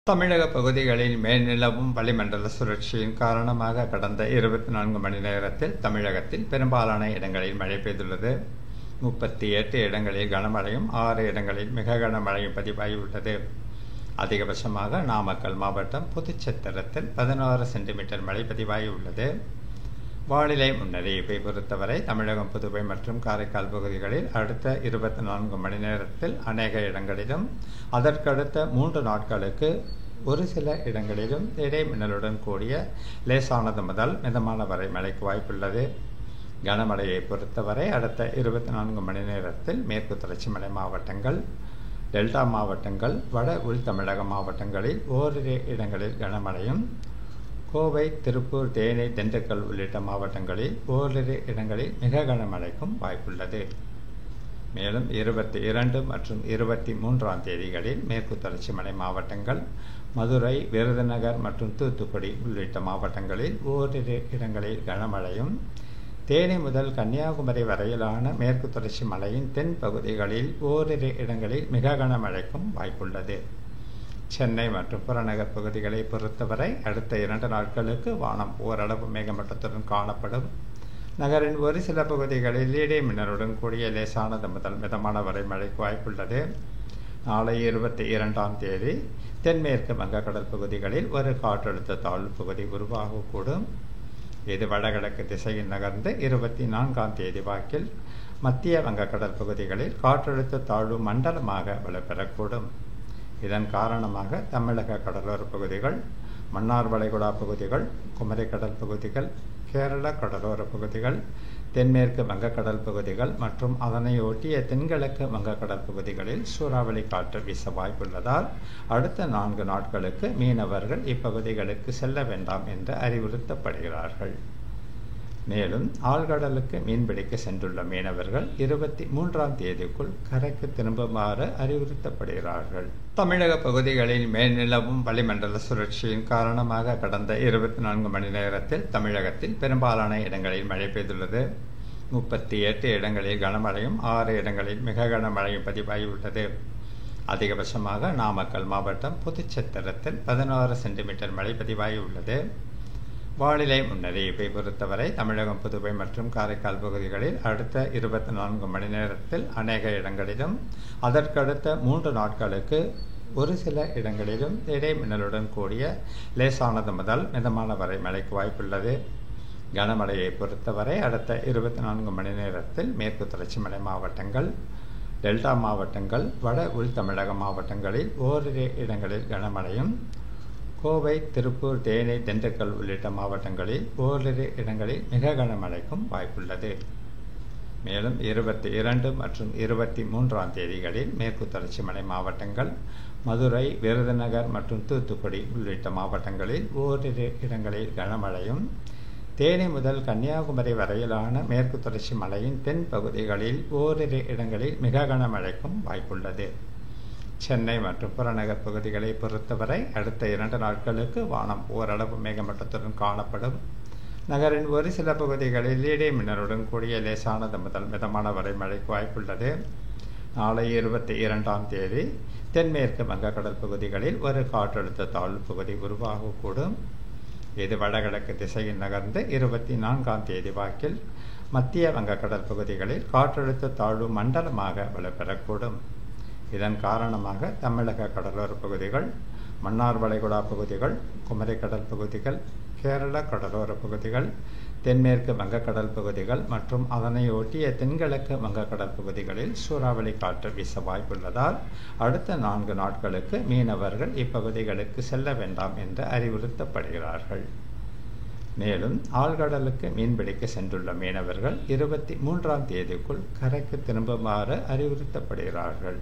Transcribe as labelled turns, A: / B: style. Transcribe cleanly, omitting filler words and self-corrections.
A: தமிழக பகுதிகளில் மேல்நிலவும் வளிமண்டல சுழற்சியின் காரணமாக கடந்த 24 மணி நேரத்தில் தமிழகத்தில் பெரும்பாலான இடங்களில் மழை பெய்துள்ளது. 38 இடங்களில் கனமழையும் 6 இடங்களில் மிக கனமழையும் பதிவாகியுள்ளது. அதிகபட்சமாக நாமக்கல் மாவட்டம் புதுச்சத்திரத்தில் 16 சென்டிமீட்டர் மழை பதிவாகியுள்ளது. வானிலை முன்னறிவிப்பை பொறுத்தவரை தமிழகம், புதுவை மற்றும் காரைக்கால் பகுதிகளில் அடுத்த 24 மணி நேரத்தில் அநேக இடங்களிலும், அதற்கடுத்த 3 நாட்களுக்கு ஒரு சில இடங்களிலும் இடைமின்னலுடன் கூடிய லேசானது முதல் மிதமான வரை மழைக்கு வாய்ப்புள்ளது. கனமழையை பொறுத்தவரை அடுத்த 24 மணி நேரத்தில் மேற்கு தொடர்ச்சி மலை மாவட்டங்கள், டெல்டா மாவட்டங்கள், வட உள் தமிழக மாவட்டங்களில் ஓரிரு இடங்களில் கனமழையும், கோவை, திருப்பூர், தேனி, திண்டுக்கல் உள்ளிட்ட மாவட்டங்களில் ஓரிரு இடங்களில் மிக கனமழைக்கும் வாய்ப்புள்ளது. மேலும் 22 மற்றும் 23ஆம் தேதிகளில் மேற்கு தொடர்ச்சி மலை மாவட்டங்கள், மதுரை, விருதுநகர் மற்றும் தூத்துக்குடி உள்ளிட்ட மாவட்டங்களில் ஓரிரு இடங்களில் கனமழையும், தேனி முதல் கன்னியாகுமரி வரையிலான மேற்கு தொடர்ச்சி மலையின் தென் பகுதிகளில் ஓரிரு இடங்களில் மிக கனமழைக்கும் வாய்ப்புள்ளது. சென்னை மற்றும் புறநகர் பகுதிகளை பொறுத்தவரை அடுத்த 2 நாட்களுக்கு வானம் ஓரளவு மேகமூட்டத்துடன் காணப்படும். நகரின் ஒரு சில பகுதிகளில் இடைமின்னலுடன் கூடிய லேசானது முதல் மிதமான வரை மழைக்கு வாய்ப்புள்ளது. நாளை 22ஆம் தேதி தென்மேற்கு வங்கக்கடல் பகுதிகளில் ஒரு காற்றழுத்த தாழ்வு பகுதி உருவாகக்கூடும். இது வடகிழக்கு திசையில் நகர்ந்து 24ஆம் தேதி வாக்கில் மத்திய வங்கக்கடல் பகுதிகளில் காற்றழுத்த தாழ்வு மண்டலமாக வலுப்பெறக்கூடும். இதன் காரணமாக தமிழக கடலோர பகுதிகள், மன்னார் வளைகுடா பகுதிகள், குமரி கடல் பகுதிகள், கேரள கடலோர பகுதிகள், தென்மேற்கு வங்கக்கடல் பகுதிகள் மற்றும் அதனை ஒட்டிய தென்கிழக்கு வங்கக்கடல் பகுதிகளில் சூறாவளி காற்று வீச வாய்ப்புள்ளதால் அடுத்த 4 நாட்களுக்கு மீனவர்கள் இப்பகுதிகளுக்கு செல்ல வேண்டாம் என்று அறிவுறுத்தப்படுகிறார்கள். மேலும் ஆழ்கடலுக்கு மீன்பிடிக்க சென்றுள்ள மீனவர்கள் 23ஆம் தேதிக்குள் கரைக்கு திரும்புமாறு அறிவுறுத்தப்படுகிறார்கள். தமிழக பகுதிகளில் மேல்நிலவும் வளிமண்டல சுழற்சியின் காரணமாக கடந்த 24 மணி நேரத்தில் தமிழகத்தில் பெரும்பாலான இடங்களில் மழை பெய்துள்ளது. 38 இடங்களில் கனமழையும் 6 இடங்களில் மிக கனமழையும் பதிவாகியுள்ளது. அதிகபட்சமாக நாமக்கல் மாவட்டம் புதுச்சத்திரத்தில் 16 சென்டிமீட்டர் மழை பதிவாகியுள்ளது. வானிலை முன்னறிவிப்பை பொறுத்தவரை தமிழகம், புதுவை மற்றும் காரைக்கால் பகுதிகளில் அடுத்த 24 மணி நேரத்தில் அநேக இடங்களிலும், அதற்கடுத்த 3 நாட்களுக்கு ஒரு சில இடங்களிலும் இடைமின்னலுடன் கூடிய லேசானது முதல் மிதமான வரை மழைக்கு வாய்ப்புள்ளது. கனமழையை பொறுத்தவரை அடுத்த 24 மணி நேரத்தில் மேற்கு தொடர்ச்சி மலை மாவட்டங்கள், டெல்டா மாவட்டங்கள், வட உள் தமிழக மாவட்டங்களில் ஓரிரு இடங்களில் கனமழையும், கோவை, திருப்பூர், தேனி, திண்டுக்கல் உள்ளிட்ட மாவட்டங்களில் ஓரிரு இடங்களில் மிக கனமழைக்கும் வாய்ப்புள்ளது. மேலும் 22 மற்றும் 23ஆம் தேதிகளில் மேற்கு தொடர்ச்சி மலை மாவட்டங்கள், மதுரை, விருதுநகர் மற்றும் தூத்துக்குடி உள்ளிட்ட மாவட்டங்களில் ஓரிரு இடங்களில் கனமழையும், தேனி முதல் கன்னியாகுமரி வரையிலான மேற்கு தொடர்ச்சி மலையின் தென் பகுதிகளில் ஓரிரு இடங்களில் மிக கனமழைக்கும் வாய்ப்புள்ளது. சென்னை மற்றும் புறநகர் பகுதிகளை பொறுத்தவரை அடுத்த 2 நாட்களுக்கு வானம் ஓரளவு மேகமூட்டத்துடன் காணப்படும். நகரின் ஒரு சில பகுதிகளில் இடைமின்னலுடன் கூடிய லேசானது முதல் மிதமான வரை மழைக்கு வாய்ப்புள்ளது. நாளை 22ஆம் தேதி தென்மேற்கு வங்கக்கடல் பகுதிகளில் ஒரு காற்றழுத்த தாழ்வு பகுதி உருவாகக்கூடும். இது வடகிழக்கு திசையில் நகர்ந்து 24ஆம் தேதி வாக்கில் மத்திய வங்கக்கடல் பகுதிகளில் காற்றழுத்த தாழ்வு மண்டலமாக வலுப்பெறக்கூடும். இதன் காரணமாக தமிழக கடலோர பகுதிகள், மன்னார் வளைகுடா பகுதிகள், குமரி கடல் பகுதிகள், கேரள கடலோர பகுதிகள், தென்மேற்கு வங்கக்கடல் பகுதிகள் மற்றும் அதனை ஒட்டிய தென்கிழக்கு வங்கக்கடல் பகுதிகளில் சூறாவளி காற்று வீச வாய்ப்புள்ளதால் அடுத்த 4 நாட்களுக்கு மீனவர்கள் இப்பகுதிகளுக்கு செல்ல வேண்டாம் என்று அறிவுறுத்தப்படுகிறார்கள். மேலும் ஆழ்கடலுக்கு மீன்பிடிக்க சென்றுள்ள மீனவர்கள் 23ஆம் தேதிக்குள் கரைக்கு திரும்புமாறு அறிவுறுத்தப்படுகிறார்கள்.